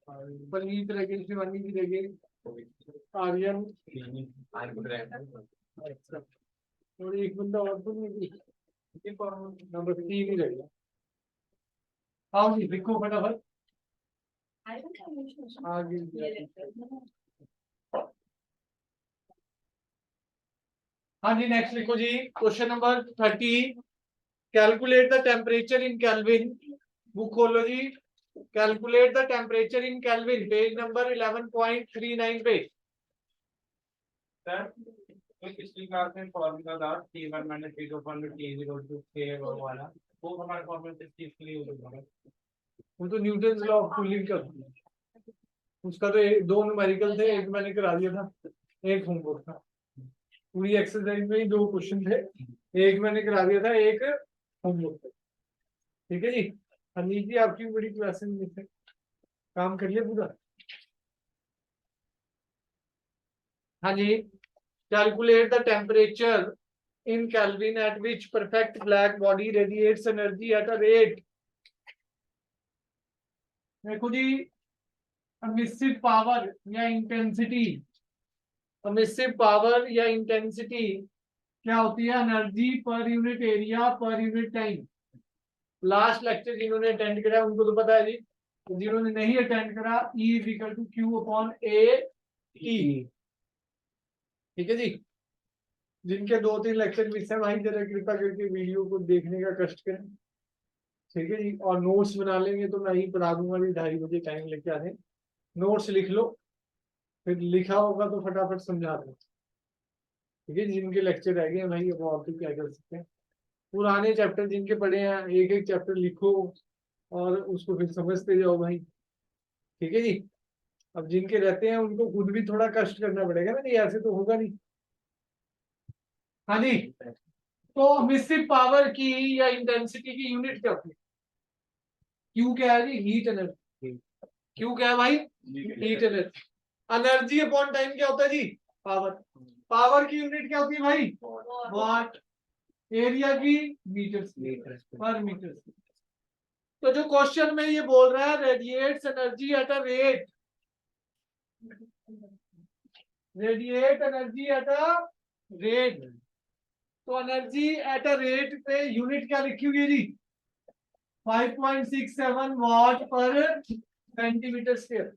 परनीत रह गए, शिवानी जी रह गए, आर्यन और एक बंदा और तो नहीं, नंबर 3 ही रह गया। आओ जी लिखो फटाफट आगे। हाँ जी नेक्स्ट लिखो जी, question number 30। Calculate the temperature in Kelvin. Book खोलो जी। Calculate the temperature in Kelvin, page number 11.39 पे। सर पिछली क्लास में फॉर्मूला था T1 - T2 T0 K वाला, वो हमारे फॉर्मूला किस चीज के लिए यूज होगा? वो तो न्यूटन लॉ ऑफ कूलिंग का, उसका तो दो न्यूमेरिकल थे, एक मैंने करा दिया था, एक होमवर्क था। पूरी एक्सरसाइज में ही 2 क्वेश्चन थे, एक मैंने करा दिया था, एक होमवर्क था। ठीक है जी। अनिल जी आपकी बड़ी क्लासेस में से काम कर लिया पूरा। हाँ जी। Calculate the temperature in Kelvin at which perfect black body radiates energy at a rate। देखो जी, एमिसिव पावर या इंटेंसिटी, एमिसिव पावर या इंटेंसिटी क्या होती है? Energy per unit area per unit time. Last lecture जिन्होंने अटेंड करा उनको तो पता है जी, जिन्होंने नहीं अटेंड करा E equal to Q upon A T। ठीक है जी। जिनके 2-3 लेक्चर मिस है भाई जरा कृपा करके वीडियो को देखने का कष्ट करें। ठीक है जी। और नोट्स बना लेंगे तो मैं ही पढ़ा दूंगा जी, 2:30 बजे टाइम लेके आ रहे। नोट्स लिख लो, फिर लिखा होगा तो फटाफट समझा दो। ठीक है। जिनके लेक्चर रह गए भाई वो और तो क्या कर सकते हैं। पुराने चैप्टर जिनके पढ़े हैं एक एक चैप्टर लिखो और उसको फिर समझते जाओ भाई। ठीक है जी। अब जिनके रहते हैं उनको खुद भी थोड़ा कष्ट करना पड़ेगा ना, नहीं ऐसे तो होगा नहीं। हाँ जी। तो मिसिव पावर की या इंटेंसिटी की यूनिट क्या होती है? क्यू क्या है जी? Heat energy. क्यू क्या है भाई? Heat energy. Energy upon time क्या होता है जी? पावर। पावर की यूनिट क्या होती है भाई? वाट। एरिया की मीटर पर मीटर। तो जो क्वेश्चन में ये बोल रहा है radiates energy at a rate, radiate energy at a rate, तो एनर्जी एट अ रेट पे यूनिट क्या लिखी हुई है जी? 5.67 वाट पर सेंटीमीटर स्क्वायर।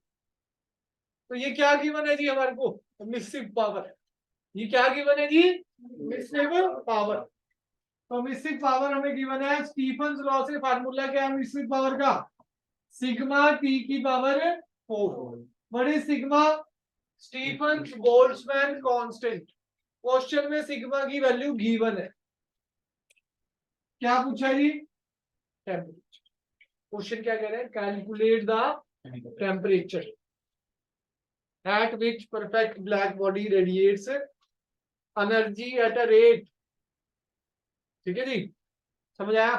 तो ये क्या गिवन है जी हमारे को? Emissive power. ये क्या गिवन है जी? Emissive power. तो मिसिव पावर हमें गिवन है स्टीफन लॉ से। फार्मूला क्या है मिसिव पावर का? सिग्मा टी की पावर 4 बड़ी sigma Stefan Boltzmann constant. Question में सिग्मा की वैल्यू गिवन है। क्या पूछा जी? टेम्परेचर। क्वेश्चन क्या कह रहे हैं? Calculate the temperature at which perfect black body radiates energy at a rate. ठीक है जी। समझ आया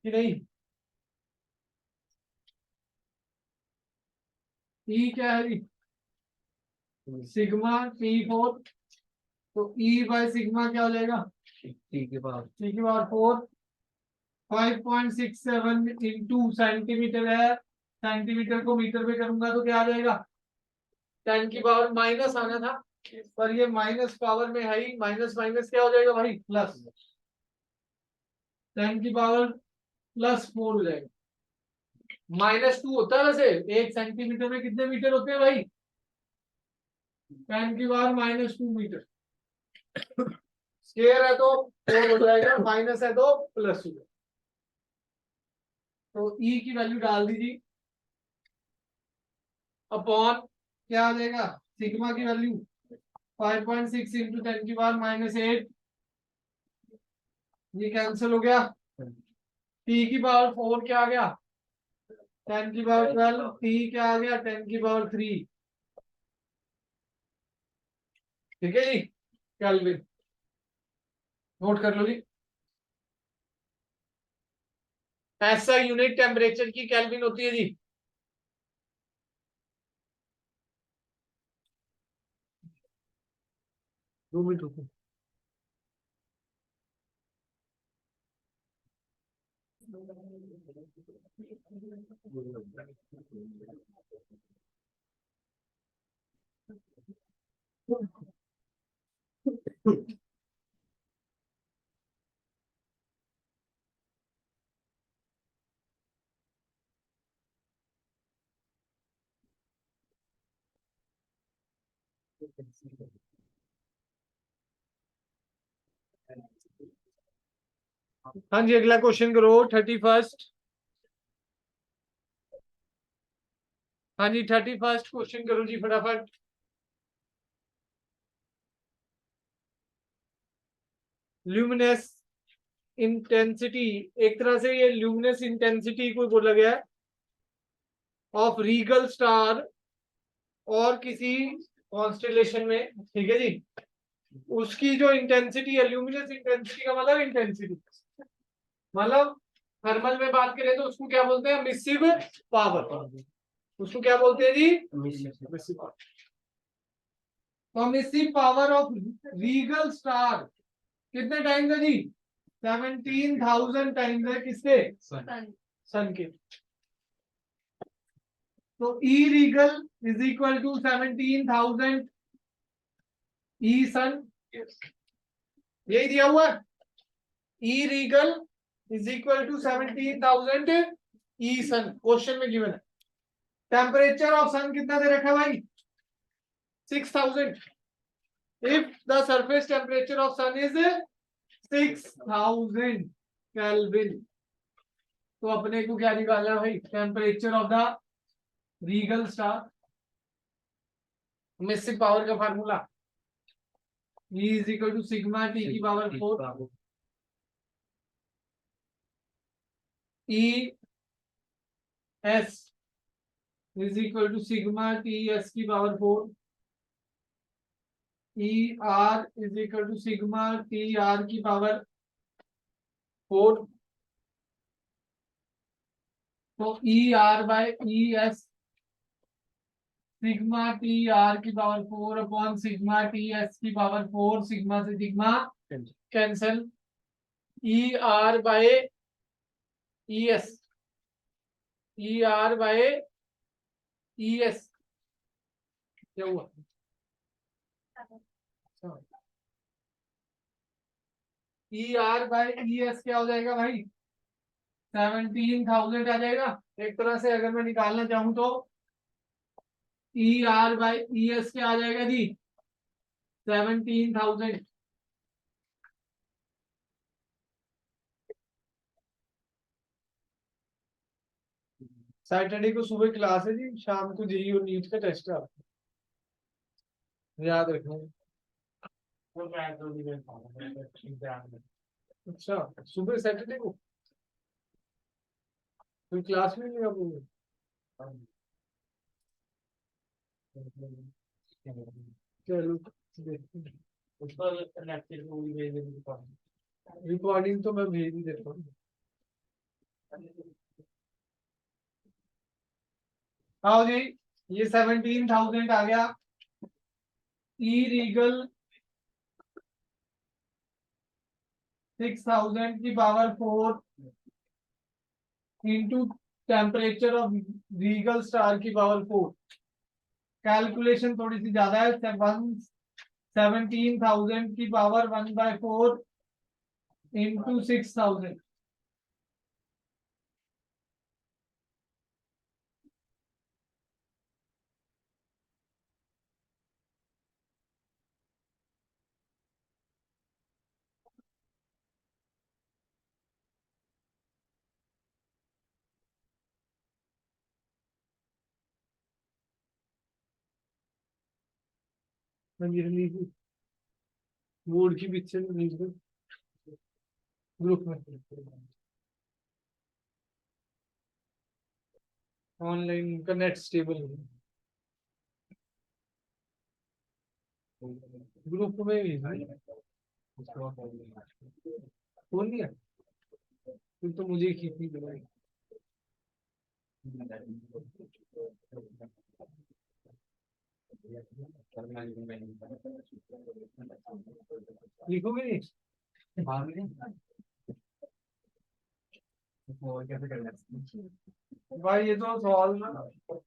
कि नहीं? ई क्या है जी? Sigma T4। तो E बाय सिग्मा क्या हो जाएगा? T के पावर 4। 5.67 इंटू सेंटीमीटर है, सेंटीमीटर को मीटर पे करूंगा तो क्या आ जाएगा? 10 की पावर माइनस आना था, पर ये माइनस पावर में है ही, माइनस माइनस क्या हो जाएगा भाई? प्लस। 10 की पावर +4 हो जाएगा। -2 होता है वैसे, 1 सेंटीमीटर में कितने मीटर होते हैं भाई? 10 की पावर -2 मीटर। स्क्वायर है तो 4 हो जाएगा, माइनस है तो प्लस हो जाएगा। तो E की वैल्यू डाल दीजिए अपॉन क्या आ जाएगा? सिग्मा की वैल्यू 5.6 इंटू 10 की पावर -8। ये कैंसिल हो गया। T की पावर 4 क्या आ गया? 10 की पावर 12। T क्या आ गया? 10 की पावर 3। ठीक है जी। केल्विन नोट कर लो जी। ऐसा यूनिट टेम्परेचर की केल्विन होती है जी। दो मिनट रुको। हाँ जी, अगला क्वेश्चन करो 31st। हाँ जी 31st क्वेश्चन करो जी फटाफट। ल्यूमिनेस इंटेंसिटी, एक तरह से ये ल्यूमिनेस इंटेंसिटी को बोला गया है ऑफ रीगल स्टार और किसी कॉन्स्टेलेशन में, ठीक है जी। उसकी जो इंटेंसिटी है, ल्यूमिनस इंटेंसिटी का मतलब इंटेंसिटी, मतलब थर्मल में बात करें तो उसको क्या बोलते हैं, मिसिव पावर। उसको क्या बोलते हैं जी, मिसिव पावर। तो emissive power of Rigel star कितने टाइम्स है जी, 17,000 टाइम्स है किसके, सन के। तो E Rigel is equal to 17,000 E sun, यही दिया हुआ है। E Rigel is equal to 17,000 E sun, question में गिवन है। टेम्परेचर ऑफ सन कितना दे रखा है भाई, 6,000। If the surface temperature of sun is 6,000 Kelvin, तो अपने को क्या निकालना है भाई, temperature of the Rigel star. Emissive power का formula E is equal to sigma T की power 4 E S is equal to sigma T S की power 4 E R is equal to sigma T R की power 4। तो E R by E S sigma T R की power 4 upon sigma T S की power 4, sigma से sigma cancel. E R by E S, E R by E S क्या हुआ, E R by E S क्या हो जाएगा भाई, 17,000 आ जाएगा। एक तरह से अगर मैं निकालना चाहूं तो E R by E S क्या आ जाएगा जी, 17,000। सैटरडे को सुबह क्लास है जी, शाम को जेई और नीट का टेस्ट है, याद रखना। वो मैं तो नहीं देता हूँ, मैं तो एग्जाम में। अच्छा, सुबह सैटरडे को कोई क्लास में नहीं आप, चलो देखते हैं। उस पर लेक्चर को भी भेज देता हूँ। रिकॉर्डिंग तो मैं भेज ही देता हूँ। आओ जी, ये 17,000 आ गया। ई रीगल 6,000 की power 4 into temperature of Rigel star की पावर 4। कैलकुलेशन थोड़ी सी ज्यादा है, 17,000 की पावर 1/4 इंटू 6,000। बोर्ड की पिक्चर ग्रुप में ऑनलाइन का नेट स्टेबल है, ग्रुप में भी खोल दिया, फिर तो मुझे खींचनी पड़ेगी। लिखोगे नहीं, और कैसे कर लेते भाई ये तो सॉल्व हैं 1/4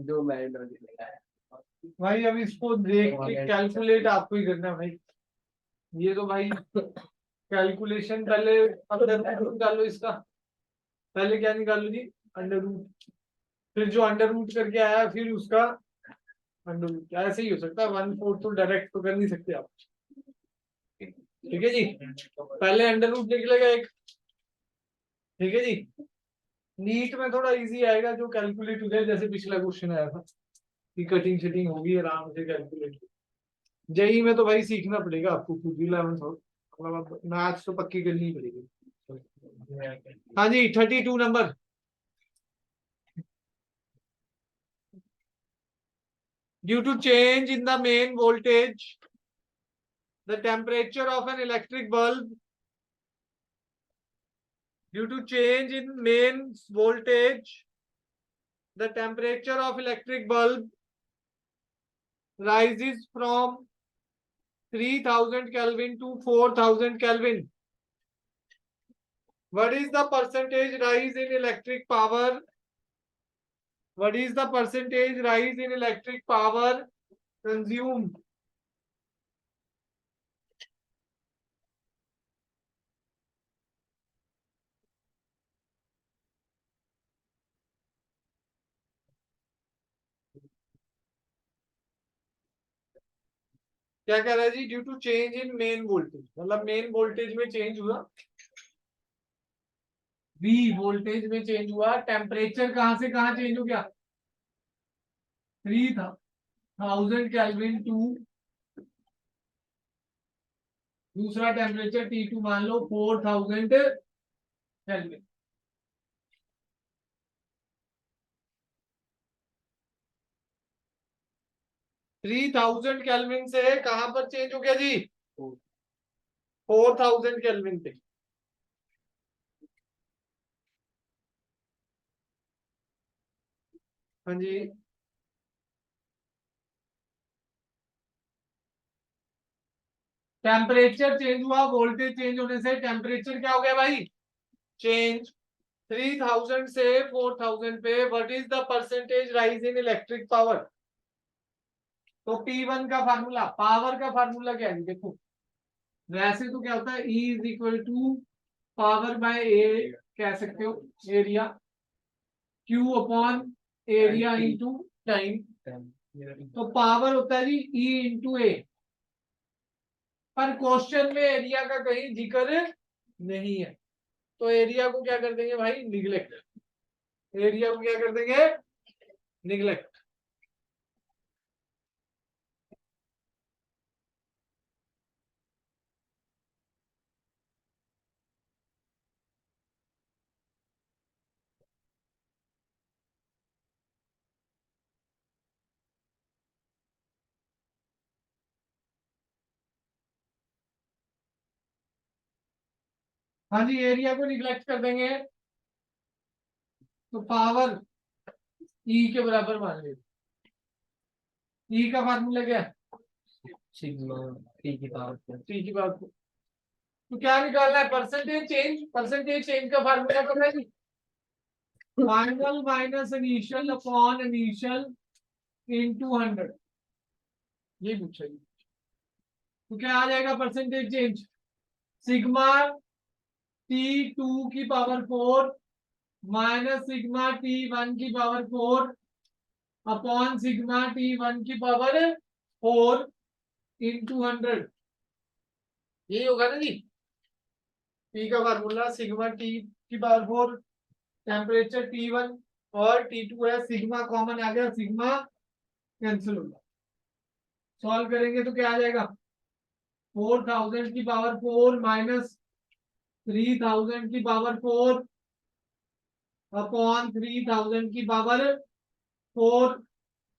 जो मैं भाई, अब इसको देख के कैलकुलेट आपको ही करना है भाई। ये तो भाई कैलकुलेशन पहले अंडर रूट निकालो इसका। पहले क्या निकालो जी? Under root. फिर जो अंडर रूट करके आया फिर उसका अंडर रूट। ऐसे ही हो सकता है, 1/4 तो डायरेक्ट तो कर नहीं सकते आप। ठीक है जी, पहले अंडर रूट निकलेगा एक। ठीक है जी, नीट में थोड़ा इजी आएगा जो कैलकुलेट हो जाए, जैसे पिछला क्वेश्चन आया था कि कटिंग शटिंग होगी आराम से कैलकुलेट। जेई में तो भाई सीखना पड़ेगा आपको खुद ही 11th और मतलब मैथ्स तो पक्की करनी ही पड़ेगी। हाँ जी, 32 number. Due to change in the main voltage, the temperature of an electric bulb, due to change in main voltage, the temperature of electric bulb rises from 3000 Kelvin to 4000 Kelvin. What is the percentage rise in electric power? What is the percentage rise in electric power consumed? क्या कह रहा है जी? Due to change in main voltage, मतलब main voltage में change हुआ, B voltage में change हुआ, टेम्परेचर कहां से कहां चेंज हो गया? 3000 केल्विन टू दूसरा टेम्परेचर T2 मान लो 4000 केल्विन। 3000 केल्विन से कहां पर चेंज हो गया जी? 4000 केल्विन पे। हाँ जी, टेम्परेचर चेंज हुआ, वोल्टेज चेंज होने से टेम्परेचर क्या हो गया भाई? चेंज। 3000 से 4000 पे what is the percentage rise in electric power? तो P1 का फार्मूला, पावर का फार्मूला क्या है देखो। वैसे तो क्या होता है, E is equal to power by A कह सकते हो, area, Q upon area into time. तो पावर होता है जी E इंटू ए। पर क्वेश्चन में एरिया का कहीं जिक्र नहीं है, तो एरिया को क्या कर देंगे भाई? निगलेक्ट। एरिया को क्या कर देंगे? निगलेक्ट। हाँ जी, एरिया को निगलेक्ट कर देंगे तो पावर ई के बराबर मान लेंगे। ई का फार्मूला क्या है? सिग्मा टी की पावर टी की बात। तो क्या निकालना है? Percentage change. परसेंटेज चेंज का फार्मूला क्या है? Final minus initial upon initial into 100। ये पूछा जी। तो क्या आ जाएगा परसेंटेज चेंज? सिग्मा T2 की पावर 4 माइनस सिग्मा T1 की पावर 4 अपॉन सिग्मा T1 की पावर 4 इंटू 100। यही होगा ना जी? P का फार्मूला सिग्मा T की पावर 4, टेम्परेचर T1 और T2 है, सिग्मा कॉमन आ गया, सिग्मा कैंसिल होगा। सॉल्व करेंगे तो क्या आ जाएगा? 4000 की पावर 4 माइनस 3000 की पावर 4 अपॉन 3000 की पावर 4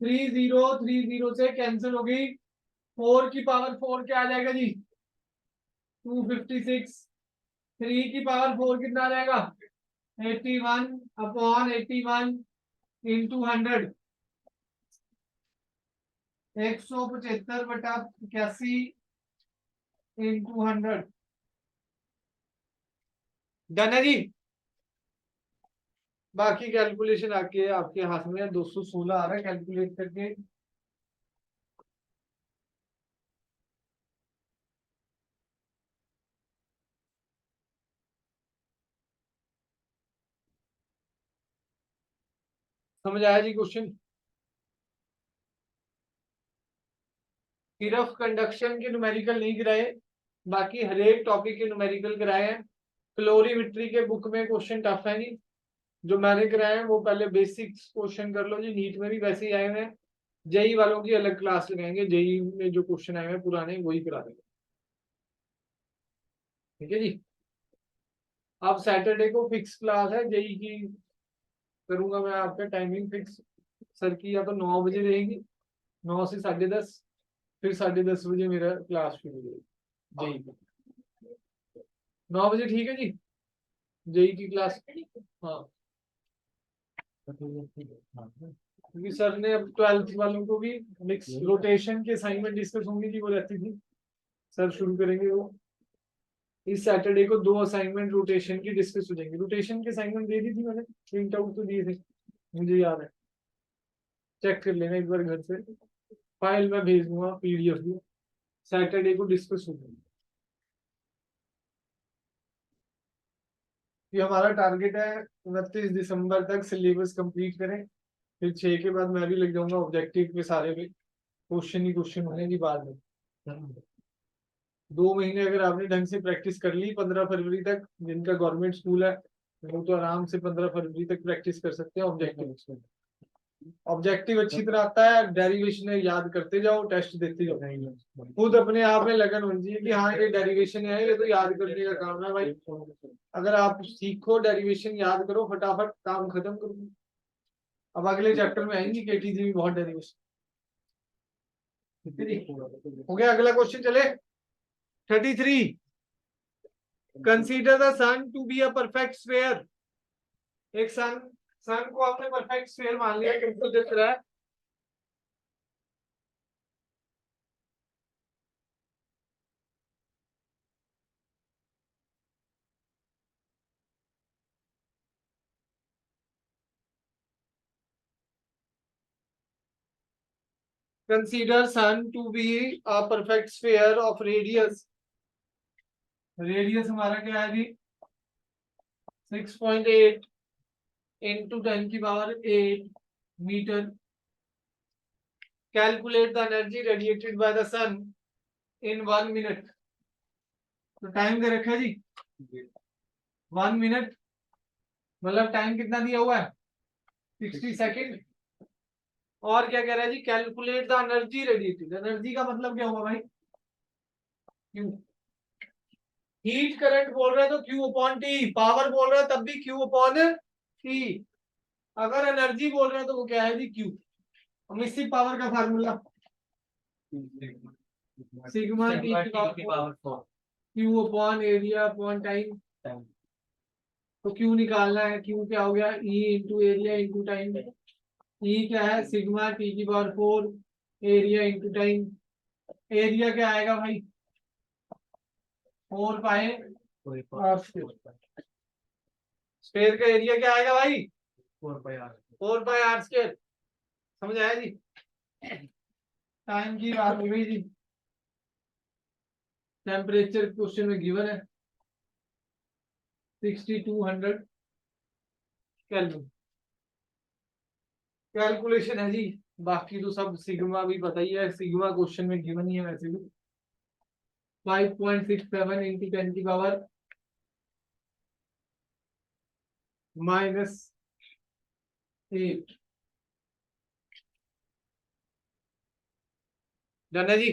30 से कैंसिल हो गई, 4 की पावर 4 क्या आ जाएगा जी, 256। 3 की पावर 4 कितना आ जाएगा, 81/81 इंटू 100, 175/81 इंटू 100। डन है जी। बाकी कैलकुलेशन आके आपके हाथ में 216 आ रहा है, कैलकुलेट करके समझ आया जी क्वेश्चन। सिर्फ कंडक्शन के न्यूमेरिकल नहीं गिराए, बाकी हर एक टॉपिक के न्यूमेरिकल कराए हैं। क्लोरीमेट्री के बुक में क्वेश्चन टफ है नहीं, जो मैंने कराए हैं वो पहले बेसिक्स क्वेश्चन कर लो जी। नीट में भी वैसे ही आए हुए हैं, जेई वालों की अलग क्लास लगाएंगे, जेई में जो क्वेश्चन आए हुए हैं पुराने वही करा देंगे, ठीक है जी। अब सैटरडे को फिक्स क्लास है जेई की, करूंगा मैं आपका टाइमिंग फिक्स। सर की या तो 9 बजे रहेगी, 9 से 10:30, फिर 10:30 बजे मेरा क्लास शुरू हो जाएगी जेई की। 9 बजे ठीक है जी, जेई की क्लास। हाँ, क्योंकि सर ने अब 12th वालों को भी मिक्स रोटेशन के असाइनमेंट डिस्कस होंगे जी, वो रहती थी, सर शुरू करेंगे वो। इस सैटरडे को 2 असाइनमेंट रोटेशन की डिस्कस हो जाएंगे। रोटेशन के असाइनमेंट दे दी थी मैंने, प्रिंट आउट तो दिए थे, मुझे याद है, चेक कर लेना एक बार घर से, फाइल में भेज दूंगा पीडीएफ में। सैटरडे को डिस्कस हो जाएंगे। ये हमारा टारगेट है 29 दिसंबर तक सिलेबस कंप्लीट करें, फिर 6 के बाद मैं भी लग जाऊंगा ऑब्जेक्टिव पे, सारे पे क्वेश्चन ही क्वेश्चन होने की बाद में। 2 महीने अगर आपने ढंग से प्रैक्टिस कर ली 15 फरवरी तक, जिनका गवर्नमेंट स्कूल है वो तो आराम से 15 फरवरी तक प्रैक्टिस कर सकते हैं ऑब्जेक्टिव। ऑब्जेक्टिव अच्छी तरह आता है, डेरिवेशन याद करते जाओ, टेस्ट देते जाओ, खुद अपने आप में लगन होनी चाहिए कि हाँ ये डेरिवेशन है, ये तो याद करने का काम है भाई। अगर आप सीखो डेरिवेशन याद करो, फटाफट काम खत्म करो। अब अगले चैप्टर में आएंगे केटीजी भी बहुत डेरिवेशन। हो गया, अगला क्वेश्चन चले। 33, consider the sun to be a perfect sphere. एक सन, सन को आपने परफेक्ट स्फीयर मान लिया, किसको दिख रहा है, consider sun to be a perfect sphere of radius. Radius हमारा क्या है जी, 6.8 into 10⁸ metre. Calculate the energy radiated by the sun in 1 minute. तो टाइम दे रखा है जी 1 मिनट, मतलब टाइम कितना दिया हुआ है 60 सेकेंड। और क्या कह रहा है जी, calculate the energy radiated. Energy का मतलब क्या होगा भाई, क्यू। हीट करंट बोल रहे हैं तो क्यू अपॉन टी, पावर बोल रहे हैं तब भी क्यू अपॉन टी। अगर एनर्जी बोल रहे हैं तो वो क्या है जी, क्यू। मिसिव पावर का फार्मूला सिग्मा टी की power 4, Q upon area upon time. तो क्यू निकालना है, क्यू क्या हो गया, E into area into time. E क्या है, सिग्मा टी की power 4 area into time. Area क्या आएगा भाई, 4 पाई आर स्क्वायर। स्क्वायर का एरिया क्या आएगा भाई, 4 पाई आर स्क्वायर। समझ आया जी। टाइम की बात हो गई जी। टेम्परेचर क्वेश्चन में गिवन है 6200 केल्विन। कैलकुलेशन है जी, बाकी तो सब सिग्मा भी पता ही है, सिग्मा क्वेश्चन में गिवन ही है वैसे भी। 5.67 इंटू 10⁻⁸ डन है जी।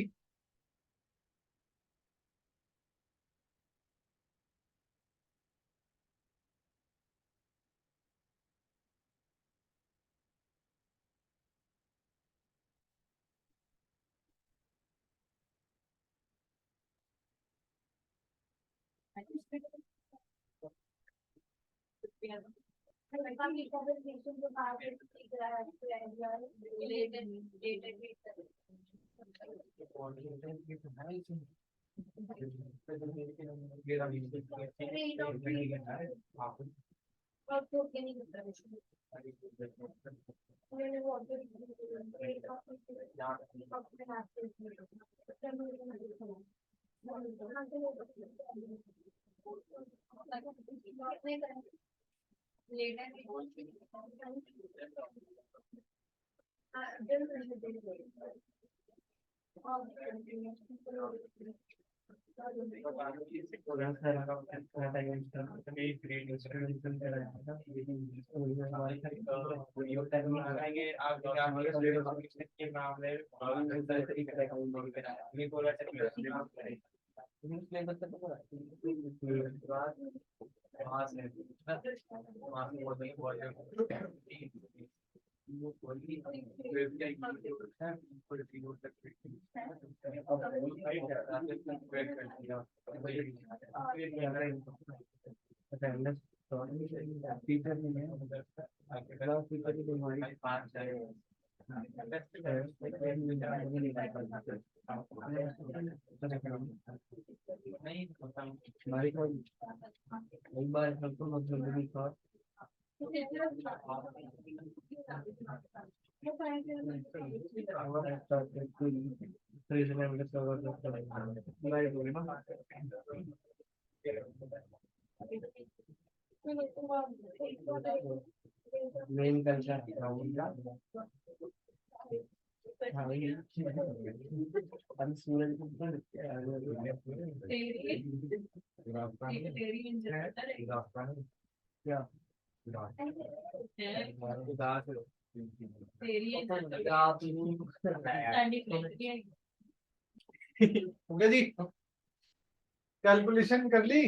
मेन कल्चर हो गया जी, कैलकुलेशन कर ली।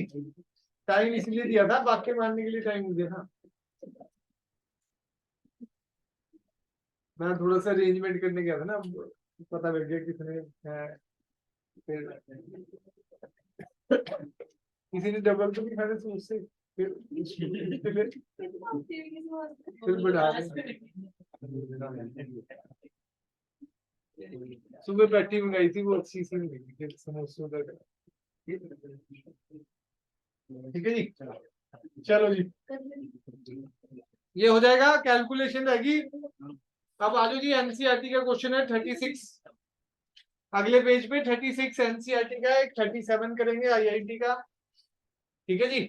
टाइम इसलिए दिया था, वाक्य मानने के लिए टाइम नहीं दिया था। मैं थोड़ा सा अरेंजमेंट करने गया था ना, पता लग गया किसने है, किसी ने डबल तो नहीं खाने से उससे फिर बढ़ा दें। सुबह पैटी मंगाई थी, वो अच्छी सी मिली थी, फिर समोसों का। ठीक है जी, चलो जी, ये हो जाएगा, कैलकुलेशन रहेगी। अब आजो जी, एनसीईआरटी का क्वेश्चन है 36, अगले पेज पे 36 एनसीईआरटी का, एक 37 करेंगे आईआईटी का। ठीक है जी,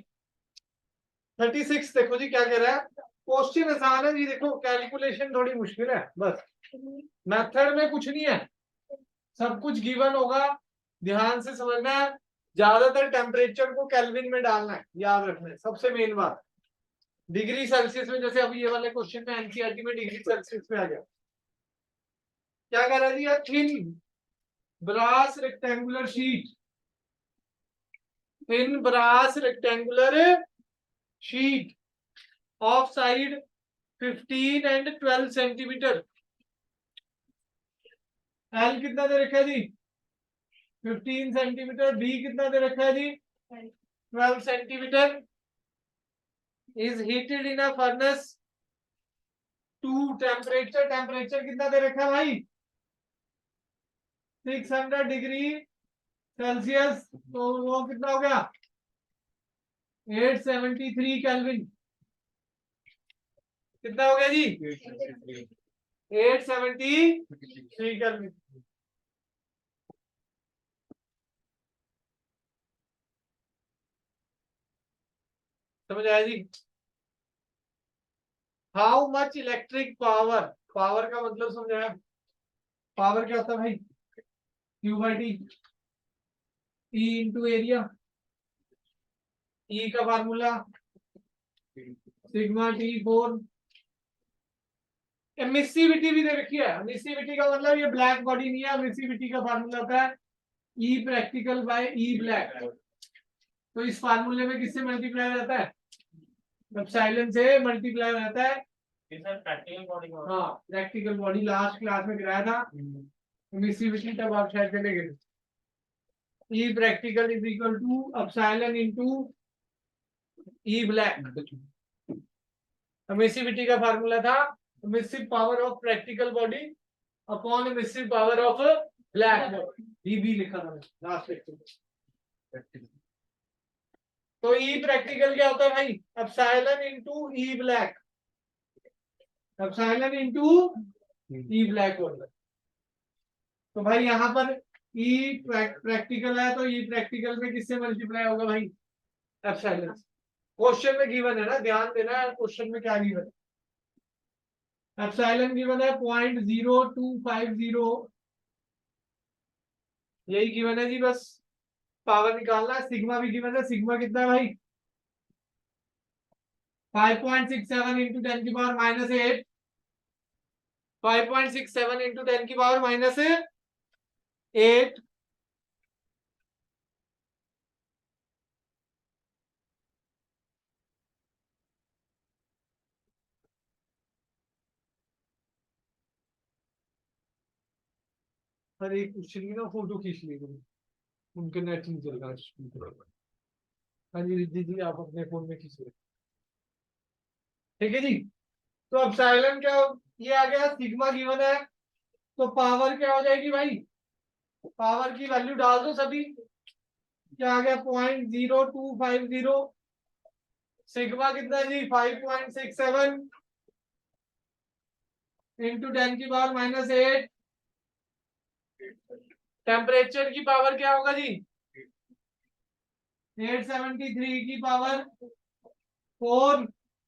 36 देखो जी क्या कह रहा है। क्वेश्चन आसान है जी, देखो कैलकुलेशन थोड़ी मुश्किल है, बस मेथड में कुछ नहीं है, सब कुछ गिवन होगा, ध्यान से समझना है। ज्यादातर टेम्परेचर को केल्विन में डालना है, याद रखना है, सबसे मेन बात। डिग्री सेल्सियस में, जैसे अभी ये वाले क्वेश्चन में एनसीईआरटी में डिग्री सेल्सियस में आ गया। क्या कह रहा है जी, thin brass rectangular sheet, thin brass rectangular sheet of side 15 and 12 centimetre. L कितना दे रखा है जी, 15 सेंटीमीटर। बी कितना दे रखा है जी, 12 centimetre. Is heated in a furnace to temperature, temperature कितना दे रखा है भाई, 600 डिग्री सेल्सियस। तो वो कितना हो गया, 873 केल्विन। कितना हो गया जी, 873 केल्विन। समझ आया जी। How much electric power, power का मतलब समझाया, पावर क्या होता है भाई, Q by T, E into area, E का फार्मूला सिग्मा T4। एमिसिविटी भी दे रखी है, एमिसिविटी का मतलब ये ब्लैक बॉडी नहीं है, एमिसिविटी का फार्मूला होता है E practical by E black. तो इस फार्मूले में किससे मल्टीप्लाई हो जाता है, एप्सिलॉन से मल्टीप्लाई हो जाता है। प्रैक्टिकल बॉडी, हाँ प्रैक्टिकल बॉडी लास्ट क्लास में कराया था, एमिसिविटी तब आप शायद चले गए। E practical is equal to epsilon into E black. Emissivity का फार्मूला था emissive power of practical body upon emissive power of black body, भी लिखा था लास्ट लेक्चर। तो ई प्रैक्टिकल क्या होता है भाई, epsilon into E black, epsilon into E black होता है। तो भाई यहाँ पर ई प्रैक्टिकल है तो ई प्रैक्टिकल में किससे मल्टीप्लाई होगा भाई, एप्सिलॉन। क्वेश्चन में गिवन है ना, ध्यान देना है क्वेश्चन में क्या गिवन है। एप्सिलॉन गिवन है 0.0250, यही गिवन है जी, बस पावर निकालना है। सिग्मा भी गिवन है, सिग्मा कितना है भाई 5.67 इंटू 10 की पावर माइनस 8, 5.67 इंटू 10 की पावर माइनस 8। अरे क्वेश्चन की ना फोटो खींच ली तुम, उनके नेट नहीं चल रहा। हाँ जी रिद्धि जी, आप अपने फोन में खींच रहे, ठीक है जी। तो अब साइलेंट क्या ये आ गया, सिग्मा गिवन है तो पावर क्या हो जाएगी भाई, पावर की वैल्यू डाल दो सभी, क्या आ गया 0.0250, सिग्मा कितना जी 5.67 इंटू 10 की पावर माइनस 8। टेम्परेचर की पावर क्या होगा जी 873 की पावर 4।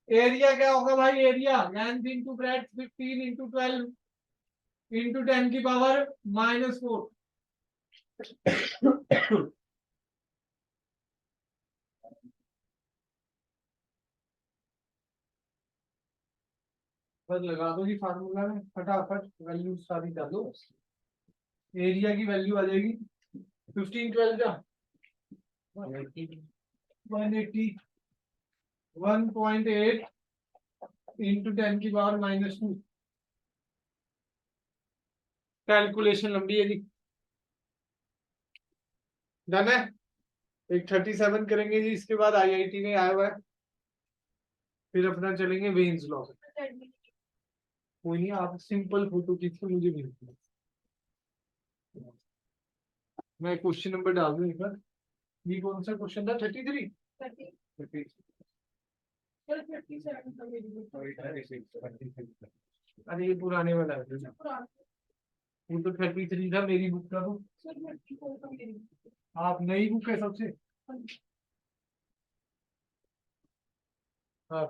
एरिया क्या होगा भाई, area length into breadth 15 into 12 into 10 की पावर माइनस 4। बस लगा दो जी फार्मूला में फटाफट, वैल्यू सारी डालो, एरिया की वैल्यू आ जाएगी 15 12 का 180 1.8 इंटू 10 की पावर माइनस 2। कैलकुलेशन लंबी है जी, डन है। एक 37 करेंगे जी, इसके बाद आईआईटी में आया हुआ है, फिर अपना चलेंगे वेन्स लॉ। कोई नहीं, आप सिंपल फोटो खींच के मुझे भेज, मैं क्वेश्चन नंबर डाल दूं एक बार। ये कौन सा क्वेश्चन था 33 अरे ये पुराने वाला है, वो तो 33 था मेरी बुक का। तो आप नई बुक है सबसे, हाँ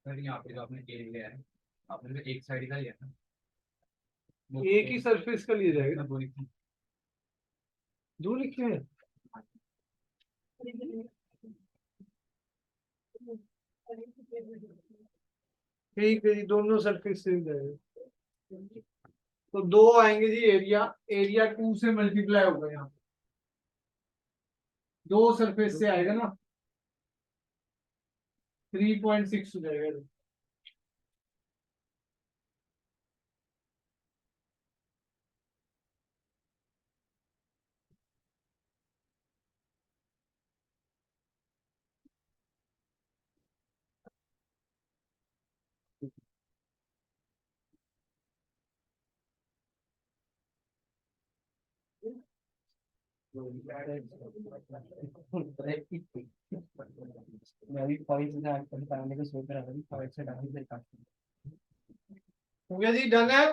सर यहाँ पे जो आपने के लिया है, आपने तो एक साइड का लिया ना, एक ही सरफेस का लिया जाएगा, दो लिखे। दो लिखे हैं। ठीक है जी, दोनों सरफेस से जाएगा तो दो आएंगे जी, एरिया एरिया 2 से मल्टीप्लाई होगा, यहाँ दो सरफेस से आएगा ना 3.6 हो जाएगा। मैं भी पॉइंट से निकालने को सोच रहा था, पॉइंट से डाल दे काफी। हो गया जी, डन है।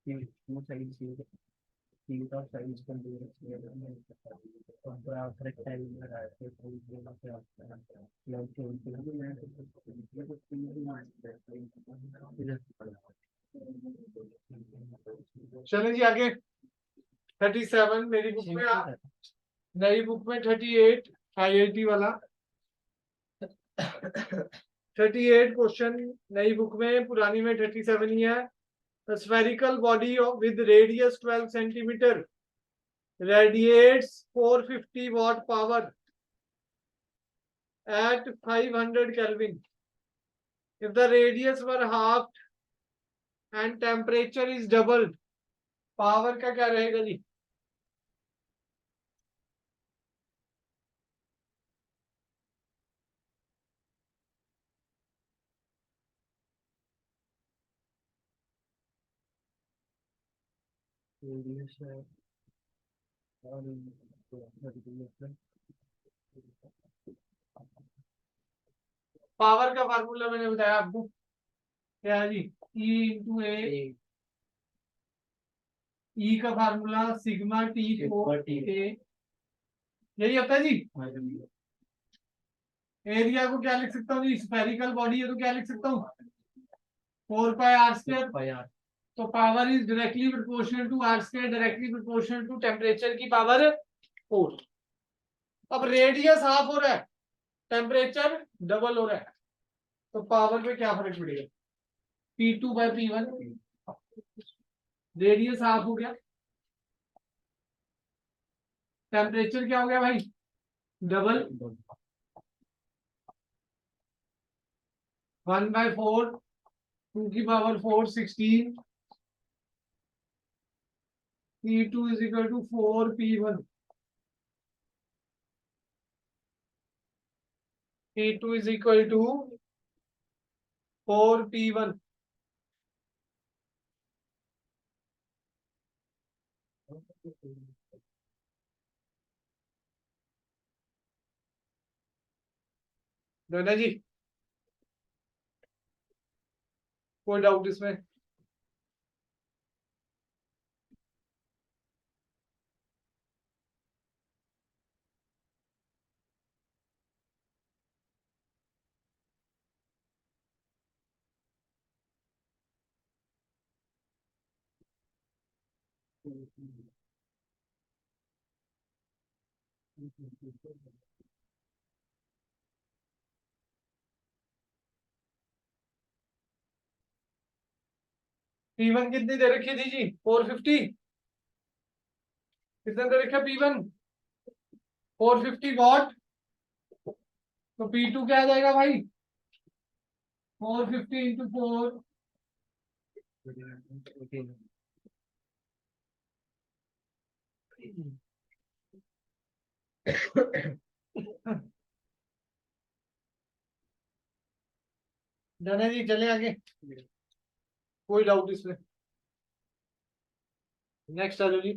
वो सही चीज है, चीज और सही इसको दे रखी है, और पूरा करेक्ट टाइम में रहा है, तो कोई बोला क्या होता है लॉक के उनके लिए मैं तो चले जी आगे 37 मेरी बुक में, नई बुक में 38 आईआईटी वाला। 38 क्वेश्चन नई बुक में, पुरानी में 37 ही है। The spherical body with radius 12 centimeter radiates 450 watt power at 500 Kelvin. If the radius were halved and temperature is doubled, power का क्या रहेगा जी? रेडियस है और पावर का फार्मूला मैंने बताया आपको, क्या है जी? E इंटू ए, ई का फार्मूला सिग्मा टी फोर ए, यही होता है जी। एरिया को क्या लिख सकता हूँ जी? स्फेरिकल बॉडी है तो क्या लिख सकता हूँ? 4 पाई आर स्क्वायर। तो power is directly proportional to r square, directly proportional to temperature की पावर 4। अब रेडियस हाफ हो रहा है, टेम्परेचर डबल हो रहा है, तो पावर पे क्या फर्क पड़ेगा? P2 bye P1। Radius half हो गया, टेम्परेचर क्या हो गया भाई? डबल। 1/4, 2 की power 4, 16। P2 is equal to 4 P1। P2 is equal to 4 P1। दोनों जी, कोई डाउट इसमें? P1 कितनी दे रखी थी जी? 450। कितना दे रखा P1? 450 वॉट। तो P2 क्या आ जाएगा भाई? 450 इंटू 4। जाने जी, चले आगे। कोई डाउट इसमें? नेक्स्ट आ जाओ जी।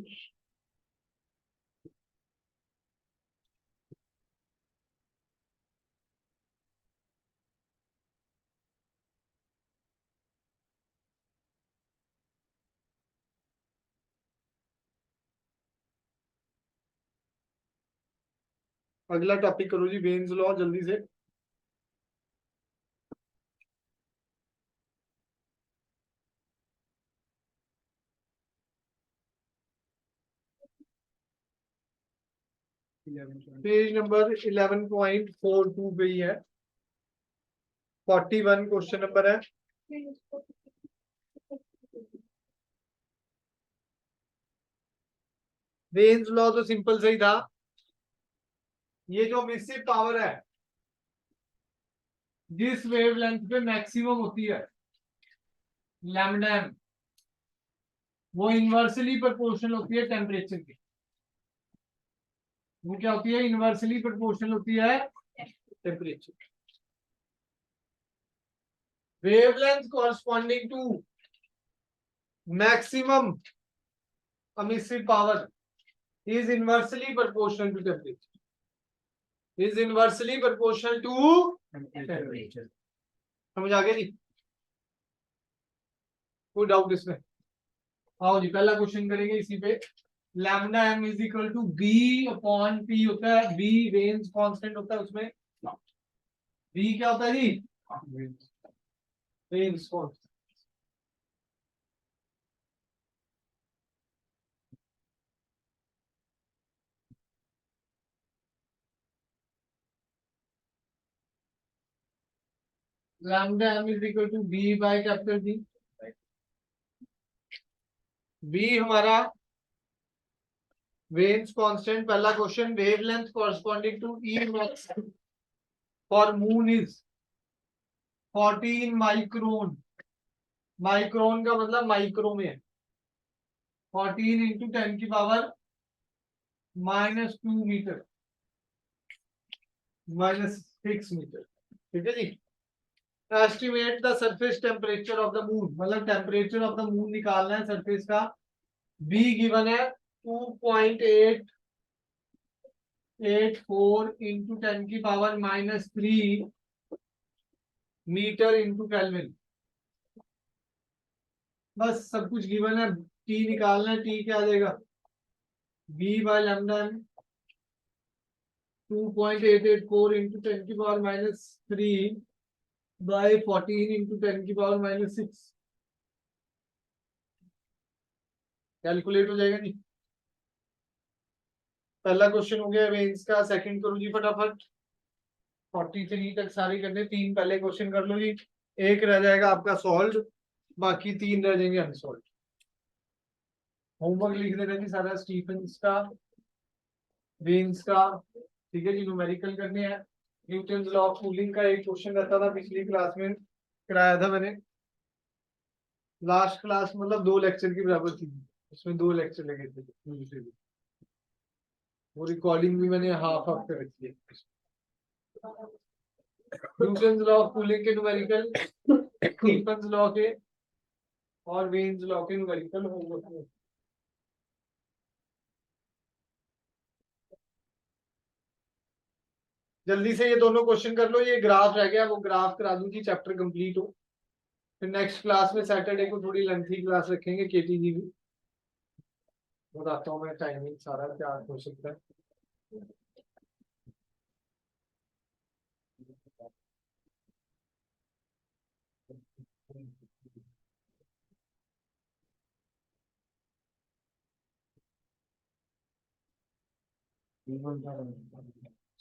अगला टॉपिक करो जी, वेन्स लॉ, जल्दी से। पेज नंबर 11.42 पे ही है, 41 क्वेश्चन नंबर है। वेन्स लॉ तो सिंपल सही था। ये जो मिसिव पावर है जिस वेवलेंथ पे मैक्सिमम होती है, लैम्डा एम, वो इनवर्सली प्रोपोर्शनल होती है टेम्परेचर की। वो क्या होती है? इनवर्सली प्रोपोर्शनल होती है temperature. Wavelength corresponding to maximum emissive power is inversely proportional to temperature. Is inversely proportional to temperature. समझ आ गया जी? कोई डाउट इसमें? आओ जी, पहला क्वेश्चन करेंगे इसी पे। Lambda M is equal to b upon p होता है। बी वेन्स कांस्टेंट होता है, उसमें बी क्या होता है जी? Wien's constant. Lambda m is equal to B by capital D. B हमारा वेन्स कांस्टेंट, पहला question, wavelength corresponding to E max for moon is 14 micron. Micron का मतलब माइक्रो में है। 14 इंटू 10 की पावर -2 मीटर, -6 मीटर। ठीक है जी। Estimate the surface temperature of the moon, मतलब टेम्परेचर ऑफ द मून निकालना है सरफेस का। बी गिवन है 2.884 इंटू 10 की पावर -3 मीटर इंटू केल्विन। बस सब कुछ गिवन है, टी निकालना है। टी क्या आ जाएगा, b by lambda m 2.884 into 10 की पावर -3 बाय 14 इंटू 10 की पावर -6। कैलकुलेट हो जाएगा जी। पहला क्वेश्चन हो गया रेंज का, सेकंड करो जी फटाफट। 43 तक सारे करने, 3 पहले क्वेश्चन कर लो जी। एक रह जाएगा आपका सॉल्व, बाकी 3 रह जाएंगे अनसॉल्व। होमवर्क लिख देना जी सारा, स्टीफेंस का, रेंज का। ठीक है जी, न्यूमेरिकल करने हैं। न्यूटन लॉ ऑफ कूलिंग का एक क्वेश्चन रहता था, पिछली क्लास में कराया था मैंने। लास्ट क्लास मतलब 2 लेक्चर की बराबर थी, उसमें 2 लेक्चर लगे थे। वो रिकॉर्डिंग भी मैंने हाफ हाफ कर रखी है। न्यूटन लॉ ऑफ कूलिंग के न्यूमेरिकल, स्टीफेंस लॉ के और वेन्स लॉ के न्यूमेरिकल होंगे। जल्दी से ये दोनों क्वेश्चन कर लो। ये ग्राफ रह गया, वो ग्राफ करा दूंगी, चैप्टर कंप्लीट हो। फिर नेक्स्ट क्लास में सैटरडे को थोड़ी लेंथी क्लास रखेंगे केटीजी की। बताता हूँ मैं टाइमिंग सारा क्या हो सकता है।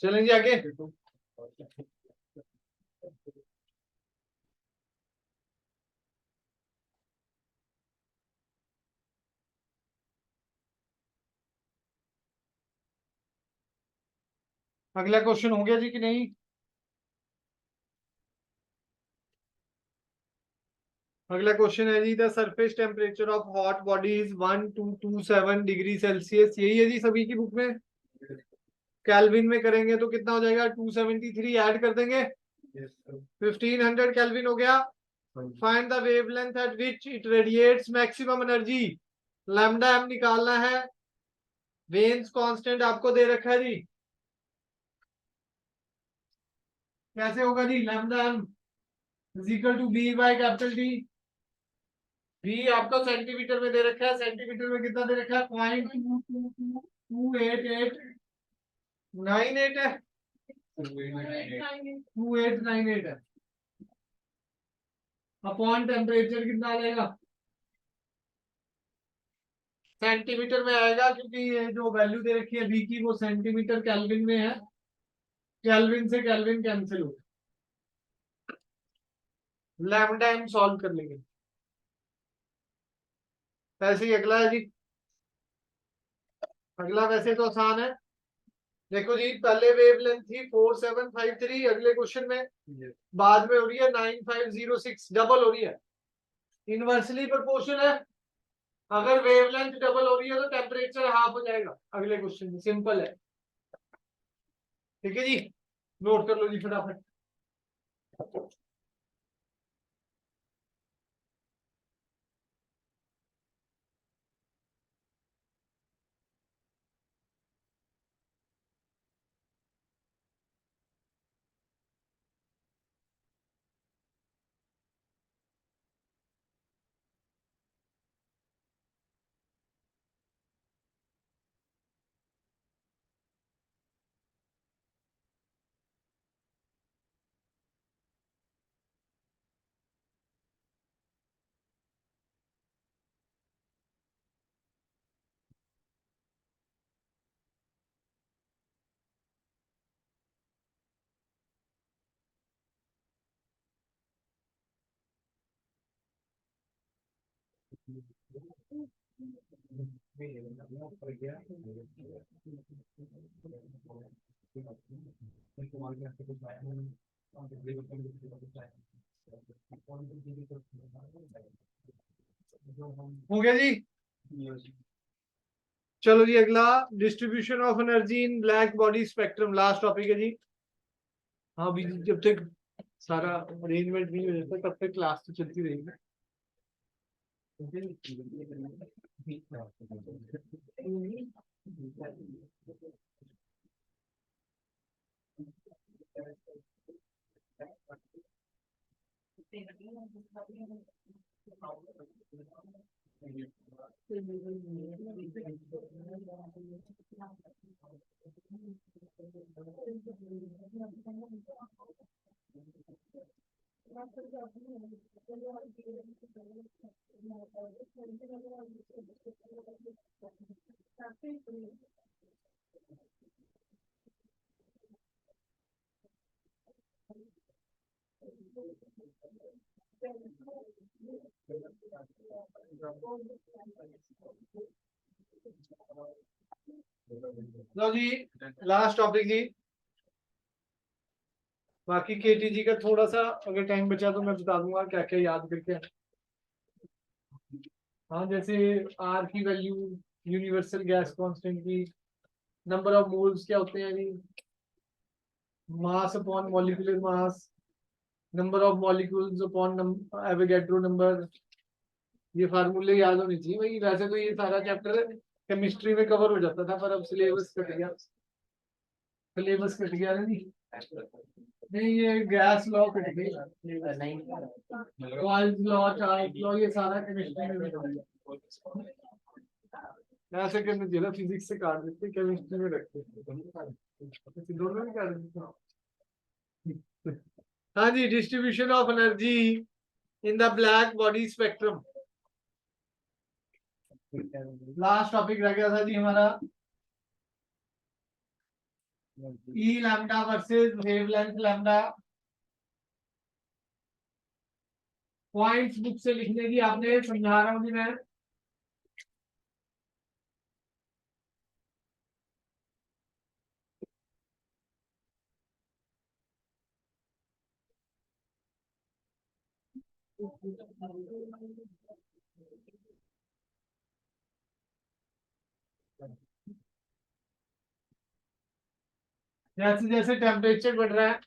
चलेंगे आगे। अगला क्वेश्चन हो गया जी कि नहीं। अगला क्वेश्चन है जी, the surface temperature of hot body is 1227 degree Celsius. यही है जी सभी की बुक में। केल्विन में करेंगे तो कितना हो जाएगा, 273 ऐड कर देंगे, 1500 केल्विन हो गया। Find the wavelength at which it radiates maximum energy. Lambda m निकालना है। वेन्स कांस्टेंट आपको दे रखा है जी। कैसे होगा जी, lambda M is equal to B by capital D. B आपको सेंटीमीटर में दे रखा है, सेंटीमीटर में कितना दे रखा है, 0.22898 है, 2898 है। अपॉन टेम्परेचर कितना आ जाएगा, सेंटीमीटर में आएगा, क्योंकि ये जो वैल्यू दे रखी है बी की वो सेंटीमीटर केल्विन में है। केल्विन से केल्विन कैंसिल हो, लैम्डा एम सॉल्व कर लेंगे। ऐसे ही अगला है जी। अगला वैसे तो आसान है। देखो जी, पहले वेवलेंथ थी 4753 अगले क्वेश्चन में, बाद में हो रही है 9506, डबल हो रही है। इनवर्सली प्रोपोर्शनल है। अगर वेवलेंथ डबल हो रही है तो टेम्परेचर हाफ हो जाएगा अगले क्वेश्चन में, सिंपल है। ठीक है जी, नोट कर लो जी फटाफट। हो गया जी। चलो जी अगला, distribution of energy in black body spectrum, last topic है जी। हाँ भी जब तक सारा अरेंजमेंट नहीं हो जाता तब तक क्लास तो चलती रहेगी। लो जी लास्ट टॉपिक जी। बाकी केटीजी का थोड़ा सा अगर टाइम बचा तो मैं बता दूंगा क्या क्या याद करके। हाँ जैसे आर की वैल्यू, यूनिवर्सल गैस कांस्टेंट की, नंबर ऑफ मोल्स क्या होते हैं जी, mass upon molecular mass, number of molecules upon Avogadro number, ये फार्मूले याद होने चाहिए भाई। वैसे तो ये सारा चैप्टर केमिस्ट्री में कवर हो जाता था पर अब सिलेबस कट गया, सिलेबस कट गया नहीं। नहीं ये गैस लॉ कट गया, बॉयल्स लॉ, चार्ल्स लॉ, ये सारा केमिस्ट्री में होता है। ऐसे करना चाहिए, फिजिक्स से काट देते केमिस्ट्री में रखते, दोनों में काट देते। हाँ जी, distribution of energy in the black body spectrum, last topic रह गया था जी हमारा। E lambda versus wavelength lambda, points book से लिखने की आपने, समझा रहा हूँ जी मैं। जैसे जैसे टेम्परेचर बढ़ रहा है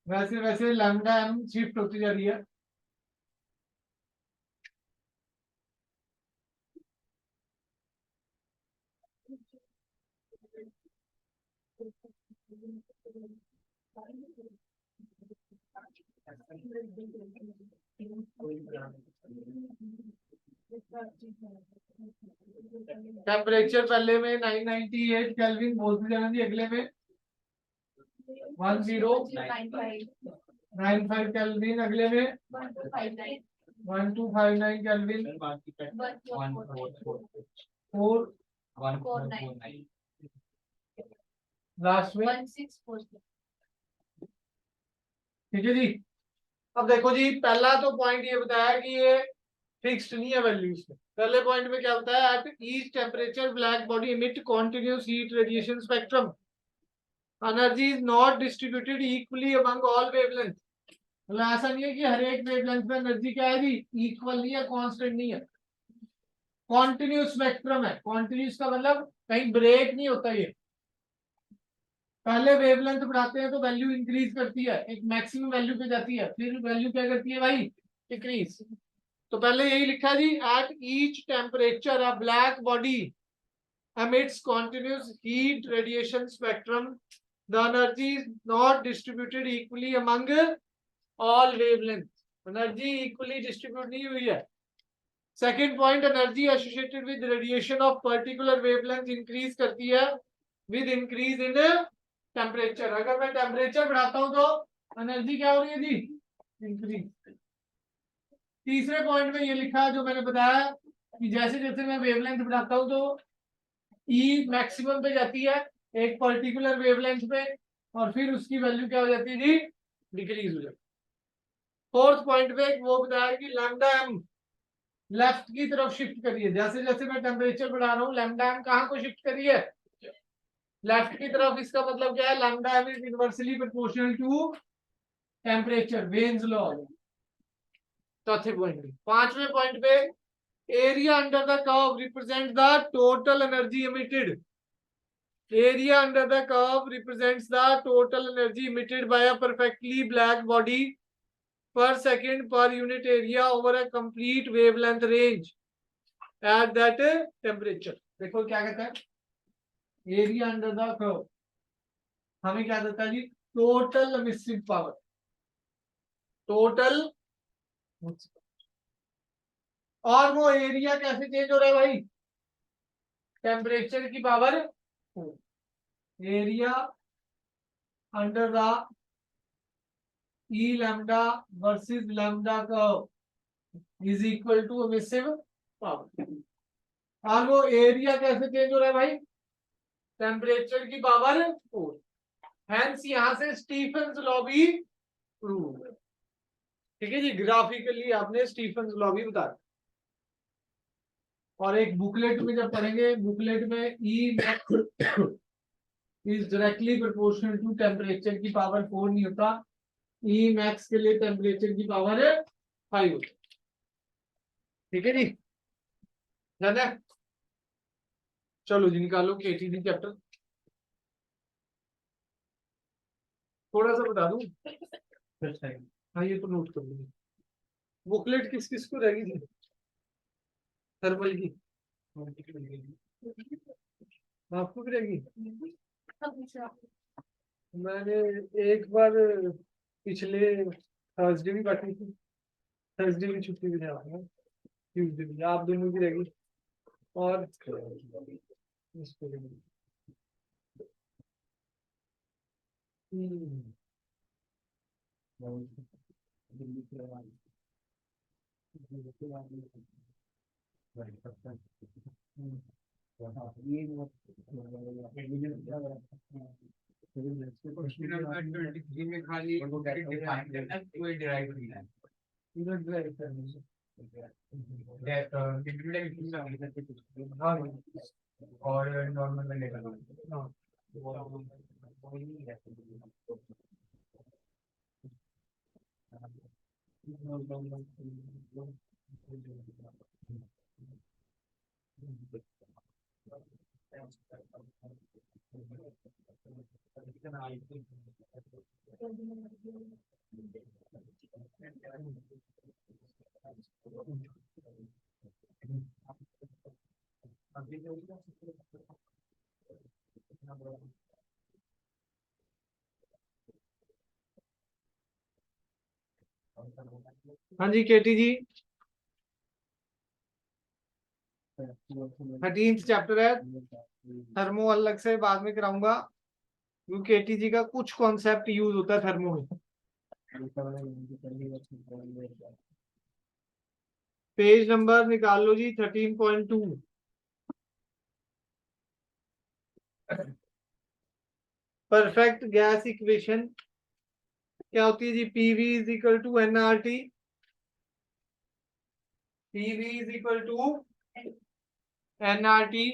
वैसे वैसे लैम्डा एम शिफ्ट होती जा रही है। टेम्परेचर पहले में 998 केल्विन बोलते जाना जी, अगले में 1095 केल्विन, अगले में 1259 केल्विन, 4 लास्ट में 1649। ठीक है जी। अब देखो जी, पहला तो पॉइंट ये बताया कि ये फिक्स्ड नहीं है वैल्यूज में। पहले पॉइंट में क्या बताया, eight each temperature black body emit continuous heat radiation spectrum, energy is not distributed equally among all wavelength. मतलब ऐसा नहीं है कि हर एक वेवलेंथ में एनर्जी क्या है जी, इक्वल नहीं है, कांस्टेंट नहीं है, कॉन्टिन्यूस स्पेक्ट्रम है। कॉन्टिन्यूस का मतलब कहीं ब्रेक नहीं होता ये। पहले वेवलेंथ बढ़ाते हैं तो वैल्यू इंक्रीज करती है, एक मैक्सिमम वैल्यू पे जाती है, फिर वैल्यू क्या करती है भाई, डिक्रीज। तो पहले यही लिखा जी, at each temperature a black body emits continuous heat radiation spectrum, the energy is not distributed equally among all wavelengths. Energy equally distribute नहीं हुई है। Second point, energy associated with radiation of particular wavelength increase करती है with increase in temperature. अगर मैं temperature बढ़ाता हूं तो एनर्जी क्या हो रही है जी, इंक्रीज। तीसरे पॉइंट में ये लिखा जो मैंने बताया कि जैसे जैसे मैं वेवलेंथ बढ़ाता हूं तो ई मैक्सिमम पे जाती है एक पर्टिकुलर वेवलेंथ पे, और फिर उसकी वैल्यू क्या हो जाती है जी, डिक्रीज हो जाती है। फोर्थ पॉइंट पे वो बताया कि लैम्डा एम लेफ्ट की तरफ शिफ्ट करिए, जैसे जैसे मैं टेम्परेचर बढ़ा रहा हूँ लैम्डा एम कहाँ को शिफ्ट करिए, लेफ्ट की तरफ। इसका मतलब क्या है, lambda M is inversely proportional to temperature, Wien's law. चौथे पॉइंट पे, पांचवें पॉइंट पे, area under the curve represent the total energy emitted. Area under the curve represents the total energy emitted by a perfectly black body per second per unit area over a complete wavelength range at that temperature। देखो क्या कहता है, area under the curve हमें क्या देता है जी, total emissive power, total. और वो एरिया कैसे चेंज हो रहा है भाई, टेम्परेचर की power, area under the E lambda versus lambda curve is equal to emissive power. और वो एरिया कैसे चेंज हो रहा है भाई, टेम्परेचर की पावर 4। हेंस यहां से स्टीफेंस लॉ भी प्रूव है। ठीक है जी, ग्राफिकली आपने स्टीफेंस लॉ भी बता दिया। और एक बुकलेट में जब पढ़ेंगे, बुकलेट में E max is directly proportional to temperature की पावर 4 नहीं होता, ई मैक्स के लिए टेम्परेचर की पावर 5 होती। ठीक है जी, जाना है? चलो जी निकालो केटीडी चैप्टर। थोड़ा सा बता दूं, हाँ ये तो नोट कर लो। बुकलेट किस किस को रहेगी थी, थर्मल की आपको भी रहेगी। मैंने एक बार पिछले थर्सडे भी बांटी थी, थर्सडे की छुट्टी भी नहीं, ट्यूसडे भी, आप दोनों की रहेगी। और इसको भी। क्वेश्चन नंबर 23 में खाली डिफाइन करना है, कोई डिराइव नहीं है। इधर ड्राइव करने से। दैट हाँ और नॉर्मल में लेकर हाँ। हाँ जी केटी जी, 13th चैप्टर है, थर्मो अलग से बाद में कराऊंगा, क्योंकि केटी जी का कुछ कॉन्सेप्ट यूज होता है थर्मो में। पेज नंबर निकाल लो जी 13.2। परफेक्ट गैस इक्वेशन क्या होती है जी, PV is equal to NRT, PV is equal to NRT